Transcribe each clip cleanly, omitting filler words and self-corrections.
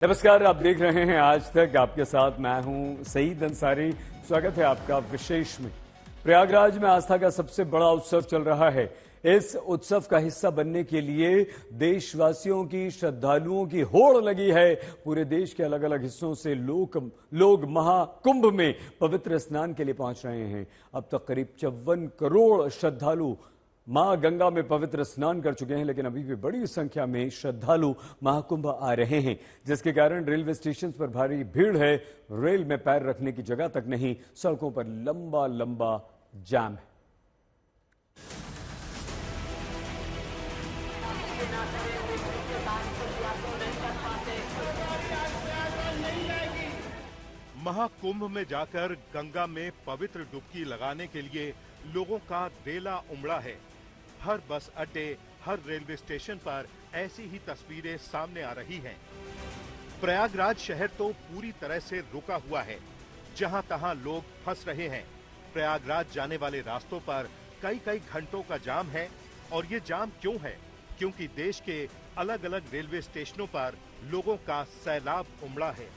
नमस्कार, आप देख रहे हैं आज तक। आपके साथ मैं हूं सईद अंसारी। स्वागत है आपका विशेष में। प्रयागराज में आस्था का सबसे बड़ा उत्सव चल रहा है। इस उत्सव का हिस्सा बनने के लिए देशवासियों की, श्रद्धालुओं की होड़ लगी है। पूरे देश के अलग अलग हिस्सों से लोग महाकुंभ में पवित्र स्नान के लिए पहुंच रहे हैं। अब तक करीब 54 करोड़ श्रद्धालु मां गंगा में पवित्र स्नान कर चुके हैं, लेकिन अभी भी बड़ी संख्या में श्रद्धालु महाकुंभ आ रहे हैं, जिसके कारण रेलवे स्टेशन पर भारी भीड़ है। रेल में पैर रखने की जगह तक नहीं, सड़कों पर लंबा लंबा जाम है। महाकुंभ में जाकर गंगा में पवित्र डुबकी लगाने के लिए लोगों का रेला उमड़ा है। हर बस अड्डे, हर रेलवे स्टेशन पर ऐसी ही तस्वीरें सामने आ रही हैं। प्रयागराज शहर तो पूरी तरह से रुका हुआ है, जहां तहां लोग फंस रहे हैं। प्रयागराज जाने वाले रास्तों पर कई घंटों का जाम है। और ये जाम क्यों है? क्योंकि देश के अलग अलग रेलवे स्टेशनों पर लोगों का सैलाब उमड़ा है।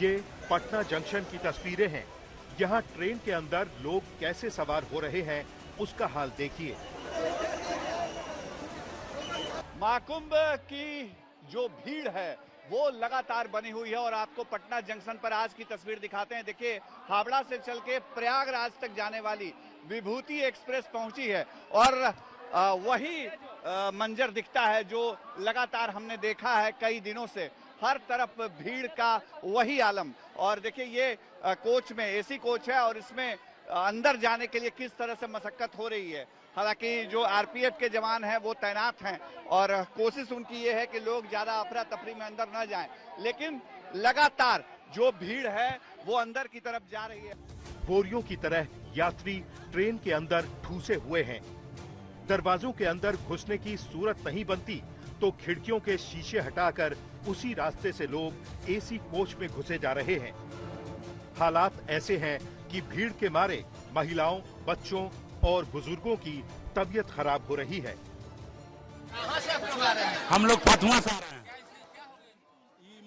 ये पटना जंक्शन की तस्वीरें हैं। यहाँ ट्रेन के अंदर लोग कैसे सवार हो रहे हैं, उसका हाल देखिए। महाकुंभ की जो भीड़ है वो लगातार बनी हुई है और आपको पटना जंक्शन पर आज की तस्वीर दिखाते हैं। देखिए, हावड़ा से चल के प्रयागराज तक जाने वाली विभूति एक्सप्रेस पहुंची है और वही मंजर दिखता है जो लगातार हमने देखा है कई दिनों से। हर तरफ भीड़ का वही आलम। और देखिए, ये कोच में एसी कोच है और इसमें अंदर जाने के लिए किस तरह से मशक्कत हो रही है। हालांकि जो आरपीएफ के जवान हैं वो तैनात हैं और कोशिश उनकी ये है कि लोग ज्यादा अफरा तफरी में अंदर न जाएं, लेकिन लगातार जो भीड़ है वो अंदर की तरफ जा रही है। बोरियों की तरह यात्री ट्रेन के अंदर ठूसे हुए हैं। दरवाजों के अंदर घुसने की सूरत नहीं बनती तो खिड़कियों के शीशे हटाकर उसी रास्ते से लोग एसी कोच में घुसे जा रहे हैं। हालात ऐसे हैं कि भीड़ के मारे महिलाओं, बच्चों और बुजुर्गों की तबीयत खराब हो रही है। हम लोग फतुआ से आ रहे हैं,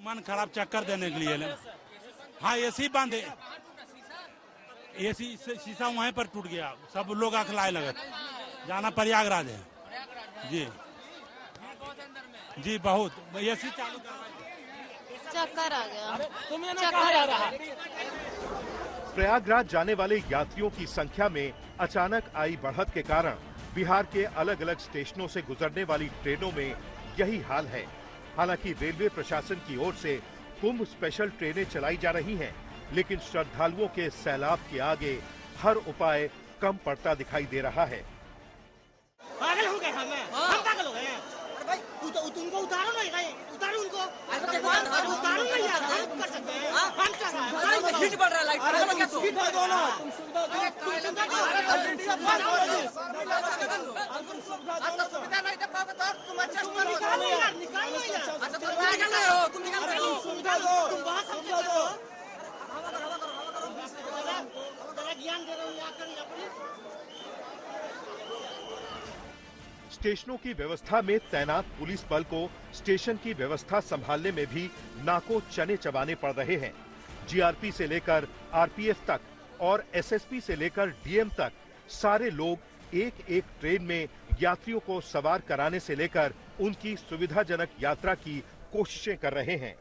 मन खराब चक्कर देने के लिए। हाँ, एसी बंद है, एसी शीशा वहीं पर टूट गया, सब लोग अखलाए लगे। जाना प्रयागराज है जी बहुत एसी चालू करवाइए। चक्कर आ गया। चक्कर आ रहा है। प्रयागराज जाने वाले यात्रियों की संख्या में अचानक आई बढ़त के कारण बिहार के अलग अलग स्टेशनों से गुजरने वाली ट्रेनों में यही हाल है। हालांकि रेलवे प्रशासन की ओर से कुंभ स्पेशल ट्रेनें चलाई जा रही हैं, लेकिन श्रद्धालुओं के सैलाब के आगे हर उपाय कम पड़ता दिखाई दे रहा है। पागल हो गए हम पागल हो गए। भाई उनको उतारो ना, उतारो उनको, उतारो ना यार, हम कर सकते हैं। हम कर सकते हैं। हिट बढ़ रहा है, लाइट क्या तो हिट दो ना, तुम सुविधा दो, सुविधा नहीं दे पाओगे तो तुम अच्छा निकालो यार, निकालो यार। अच्छा तुम पागल हो, तुम निकाल रहे हो, सुविधा दो, तुम बात समझो दो। जरा ज्ञान दे रहे हो यहाँ कर अपने। स्टेशनों की व्यवस्था में तैनात पुलिस बल को स्टेशन की व्यवस्था संभालने में भी नाको चने चबाने पड़ रहे हैं। जीआरपी से लेकर आरपीएफ तक और एसएसपी से लेकर डीएम तक सारे लोग एक ट्रेन में यात्रियों को सवार कराने से लेकर उनकी सुविधाजनक यात्रा की कोशिशें कर रहे हैं।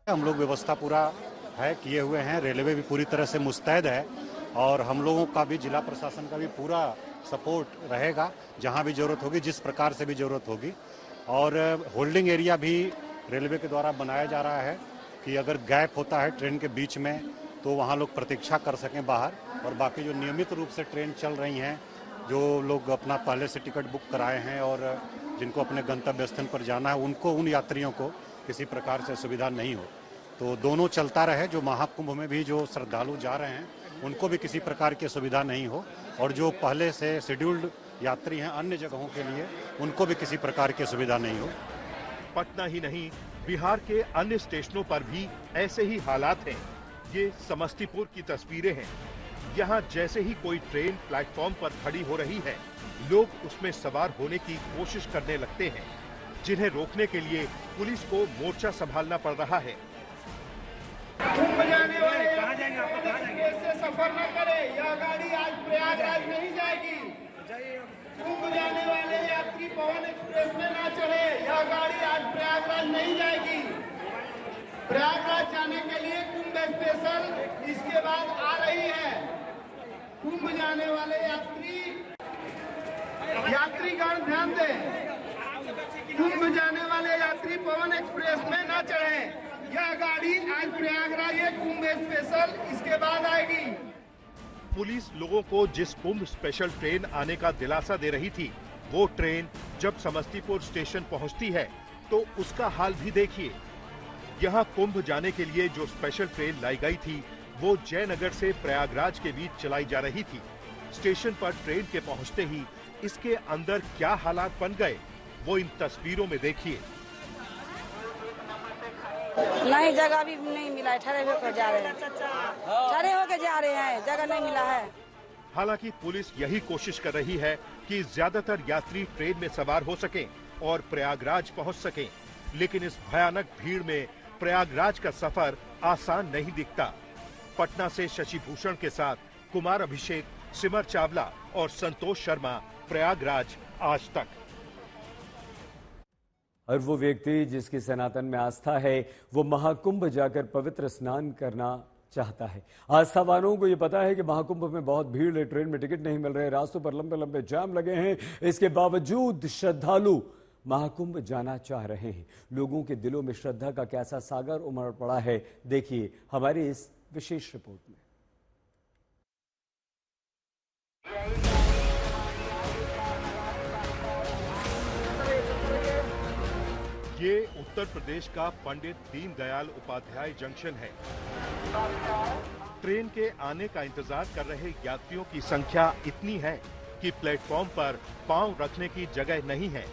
हम लोग व्यवस्था पूरा है किए हुए हैं, रेलवे भी पूरी तरह से मुस्तैद है और हम लोगों का भी, जिला प्रशासन का भी पूरा सपोर्ट रहेगा। जहां भी जरूरत होगी, जिस प्रकार से भी जरूरत होगी। और होल्डिंग एरिया भी रेलवे के द्वारा बनाया जा रहा है कि अगर गैप होता है ट्रेन के बीच में तो वहां लोग प्रतीक्षा कर सकें बाहर। और बाकी जो नियमित रूप से ट्रेन चल रही हैं, जो लोग अपना पहले से टिकट बुक कराए हैं और जिनको अपने गंतव्य स्थान पर जाना है, उनको, उन यात्रियों को किसी प्रकार से असुविधा नहीं हो। तो दोनों चलता रहे। जो महाकुंभ में भी जो श्रद्धालु जा रहे हैं उनको भी किसी प्रकार की असुविधा नहीं हो, और जो पहले से शेड्यूल्ड यात्री हैं अन्य जगहों के लिए, उनको भी किसी प्रकार की असुविधा नहीं हो। पटना ही नहीं, बिहार के अन्य स्टेशनों पर भी ऐसे ही हालात हैं। ये समस्तीपुर की तस्वीरें हैं। यहाँ जैसे ही कोई ट्रेन प्लेटफॉर्म पर खड़ी हो रही है, लोग उसमें सवार होने की कोशिश करने लगते हैं, जिन्हें रोकने के लिए पुलिस को मोर्चा संभालना पड़ रहा है। कुंभ जाने वाले से सफर न करे, यह गाड़ी आज प्रयागराज नहीं जाएगी। कुंभ जाने वाले यात्री पवन एक्सप्रेस में न चढ़े, यह गाड़ी आज प्रयागराज नहीं जाएगी। प्रयागराज जाने के लिए कुंभ स्पेशल इसके बाद आ रही है। कुंभ जाने वाले यात्रीगण ध्यान दें, कुंभ जाने वाले यात्री पवन एक्सप्रेस में न चढ़े, यह गाड़ी आज प्रयागराज कुंभ स्पेशल इसके बाद आएगी। पुलिस लोगों को जिस कुंभ स्पेशल ट्रेन आने का दिलासा दे रही थी, वो ट्रेन जब समस्तीपुर स्टेशन पहुंचती है तो उसका हाल भी देखिए। यहाँ कुंभ जाने के लिए जो स्पेशल ट्रेन लाई गई थी, वो जयनगर से प्रयागराज के बीच चलाई जा रही थी। स्टेशन पर ट्रेन के पहुंचते ही इसके अंदर क्या हालात बन गए, वो इन तस्वीरों में देखिए। नहीं, जगह भी नहीं मिला है, ठहरे होकर जा रहे हैं, ठहरे होकर जा रहे हैं, जगह नहीं मिला है। हालांकि पुलिस यही कोशिश कर रही है कि ज्यादातर यात्री ट्रेन में सवार हो सकें और प्रयागराज पहुंच सकें, लेकिन इस भयानक भीड़ में प्रयागराज का सफर आसान नहीं दिखता। पटना से शशि भूषण के साथ कुमार अभिषेक, सिमर चावला और संतोष शर्मा, प्रयागराज आज तक। और वो व्यक्ति जिसकी सनातन में आस्था है, वो महाकुंभ जाकर पवित्र स्नान करना चाहता है। आस्थावानों को ये पता है कि महाकुंभ में बहुत भीड़ है, ट्रेन में टिकट नहीं मिल रहे, रास्तों पर लंबे लंबे जाम लगे हैं। इसके बावजूद श्रद्धालु महाकुंभ जाना चाह रहे हैं। लोगों के दिलों में श्रद्धा का कैसा सागर उमड़ पड़ा है, देखिए हमारी इस विशेष रिपोर्ट में। ये उत्तर प्रदेश का पंडित दीनदयाल उपाध्याय जंक्शन है। ट्रेन के आने का इंतजार कर रहे यात्रियों की संख्या इतनी है कि प्लेटफॉर्म पर पांव रखने की जगह नहीं है।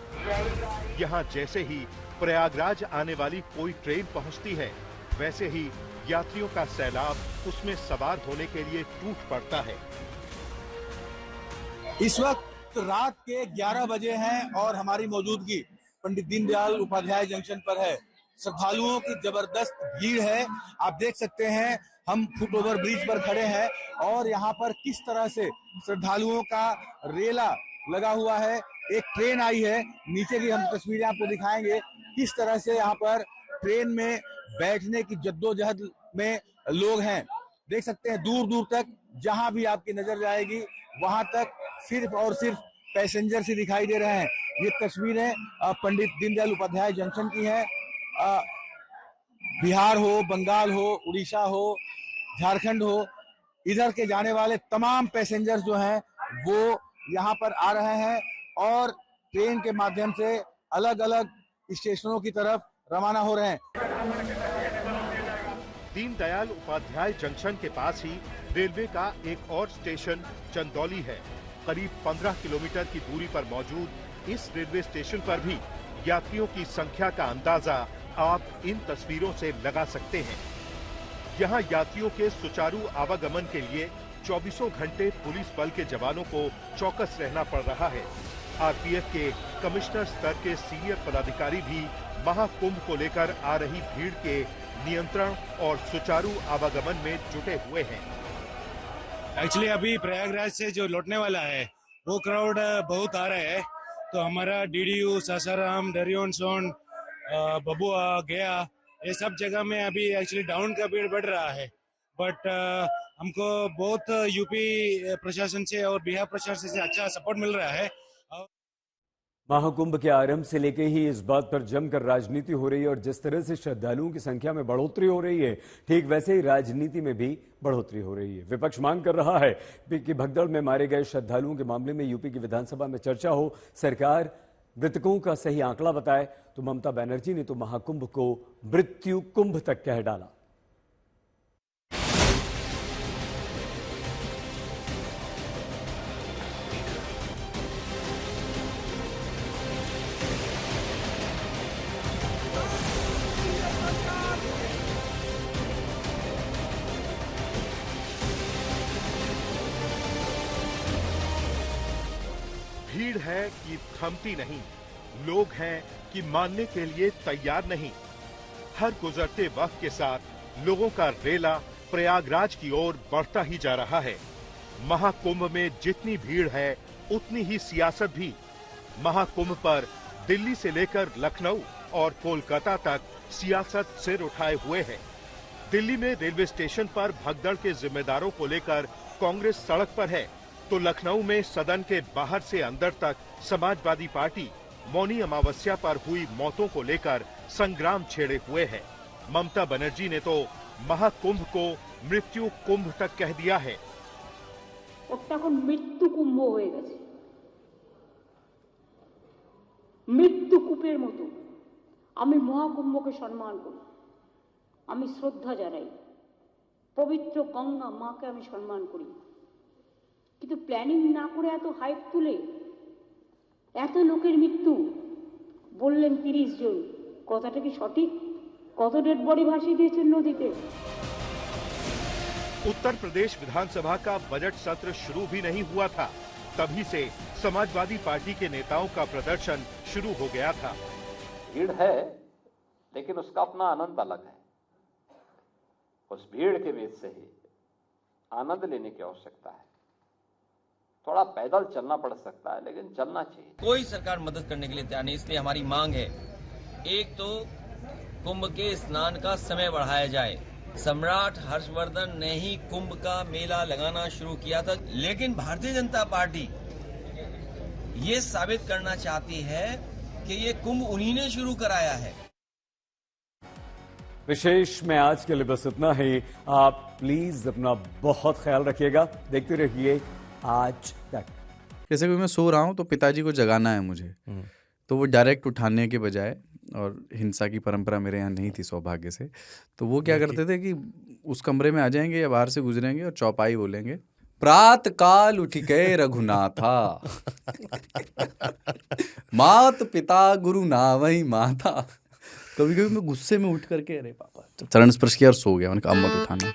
यहाँ जैसे ही प्रयागराज आने वाली कोई ट्रेन पहुँचती है, वैसे ही यात्रियों का सैलाब उसमें सवार होने के लिए टूट पड़ता है। इस वक्त रात के 11 बजे हैं और हमारी मौजूदगी पंडित दीनदयाल उपाध्याय जंक्शन पर है। श्रद्धालुओं की जबरदस्त भीड़ है। आप देख सकते हैं, हम फुट ओवर ब्रिज पर खड़े हैं और यहाँ पर किस तरह से श्रद्धालुओं का रेला लगा हुआ है। एक ट्रेन आई है, नीचे की हम तस्वीरें आपको दिखाएंगे किस तरह से यहाँ पर ट्रेन में बैठने की जद्दोजहद में लोग हैं। देख सकते हैं दूर दूर तक जहां भी आपकी नजर जाएगी वहां तक सिर्फ और सिर्फ पैसेंजर से दिखाई दे रहे हैं। ये तस्वीरें पंडित दीनदयाल उपाध्याय जंक्शन की हैं। बिहार हो, बंगाल हो, उड़ीसा हो, झारखंड हो, इधर के जाने वाले तमाम पैसेंजर्स जो हैं वो यहाँ पर आ रहे हैं और ट्रेन के माध्यम से अलग अलग स्टेशनों की तरफ रवाना हो रहे हैं। दीनदयाल उपाध्याय जंक्शन के पास ही रेलवे का एक और स्टेशन चंदौली है। करीब 15 किलोमीटर की दूरी पर मौजूद इस रेलवे स्टेशन पर भी यात्रियों की संख्या का अंदाजा आप इन तस्वीरों से लगा सकते हैं। यहाँ यात्रियों के सुचारू आवागमन के लिए 24 घंटे पुलिस बल के जवानों को चौकस रहना पड़ रहा है। आरपीएफ के कमिश्नर स्तर के सीनियर पदाधिकारी भी महाकुंभ को लेकर आ रही भीड़ के नियंत्रण और सुचारू आवागमन में जुटे हुए हैं। एक्चुअली अभी प्रयागराज से जो लौटने वाला है वो क्राउड बहुत आ रहा है, तो हमारा डीडीयू, सासाराम, दरियोन सोन, बबुआ, गया, ये सब जगह में अभी एक्चुअली डाउन का भीड़ बढ़ रहा है। बट हमको बहुत यूपी प्रशासन से और बिहार प्रशासन से अच्छा सपोर्ट मिल रहा है। महाकुंभ के आरंभ से लेकर ही इस बात पर जमकर राजनीति हो रही है और जिस तरह से श्रद्धालुओं की संख्या में बढ़ोतरी हो रही है, ठीक वैसे ही राजनीति में भी बढ़ोतरी हो रही है। विपक्ष मांग कर रहा है कि भगदड़ में मारे गए श्रद्धालुओं के मामले में यूपी की विधानसभा में चर्चा हो, सरकार मृतकों का सही आंकड़ा बताए। तो ममता बनर्जी ने तो महाकुंभ को मृत्यु कुंभ तक कह डाला। भीड़ है कि थमती नहीं, लोग हैं कि मानने के लिए तैयार नहीं। हर गुजरते वक्त के साथ लोगों का रेला प्रयागराज की ओर बढ़ता ही जा रहा है। महाकुंभ में जितनी भीड़ है उतनी ही सियासत भी। महाकुंभ पर दिल्ली से लेकर लखनऊ और कोलकाता तक सियासत सिर उठाए हुए है। दिल्ली में रेलवे स्टेशन पर भगदड़ के जिम्मेदारों को लेकर कांग्रेस सड़क पर है, तो लखनऊ में सदन के बाहर से अंदर तक समाजवादी पार्टी मौनी अमावस्या पर हुई मौतों को लेकर संग्राम छेड़े हुए है। ममता बनर्जी ने तो महाकुंभ को मृत्यु कुंभ तक कह दिया है। मृत्यु कुंभ হয়ে গেছে, মৃত্যু কূপের মতো। আমি মহাকুম্ভকে সম্মান করি, আমি শ্রদ্ধা জানাই, পবিত্র গঙ্গা মাকে আমি সম্মান করি, কিন্তু প্ল্যানিং না করে এত হাইপ তুলে এত লোকের মৃত্যু বললেন 30 জন, কথাটা কি সঠিক? কত ডেড বডি ভাসিয়ে দিয়েছেন নদীতে? उत्तर प्रदेश विधानसभा का बजट सत्र शुरू भी नहीं हुआ था, तभी से समाजवादी पार्टी के नेताओं का प्रदर्शन शुरू हो गया था। भीड़ है, लेकिन उसका अपना आनंद अलग है। उस भीड़ के बीच से ही आनंद लेने की आवश्यकता है। थोड़ा पैदल चलना पड़ सकता है, लेकिन चलना चाहिए। कोई सरकार मदद करने के लिए तैयार नहीं, इसलिए हमारी मांग है, एक तो कुंभ के स्नान का समय बढ़ाया जाए। सम्राट हर्षवर्धन ने ही कुंभ का मेला लगाना शुरू किया था, लेकिन भारतीय जनता पार्टी ये साबित करना चाहती है कि ये कुंभ उन्हीं ने शुरू कराया है। विशेष में आज के लिए बस इतना ही। आप प्लीज अपना बहुत ख्याल रखिएगा, देखते रहिए आज तक। जैसे कि मैं सो रहा हूँ तो पिताजी को जगाना है मुझे, तो वो डायरेक्ट उठाने के बजाय, और हिंसा की परंपरा मेरे यहाँ नहीं थी सौभाग्य से, तो वो क्या करते थे कि उस कमरे में आ जाएंगे या बाहर से गुजरेंगे और चौपाई बोलेंगे, प्रात काल उठ के रघुनाथा मात पिता गुरु नावई माता। कभी कभी मैं गुस्से में उठ करके अरे पापा चरण स्पर्श किया और सो गया। मैंने कहा अब मत उठाना।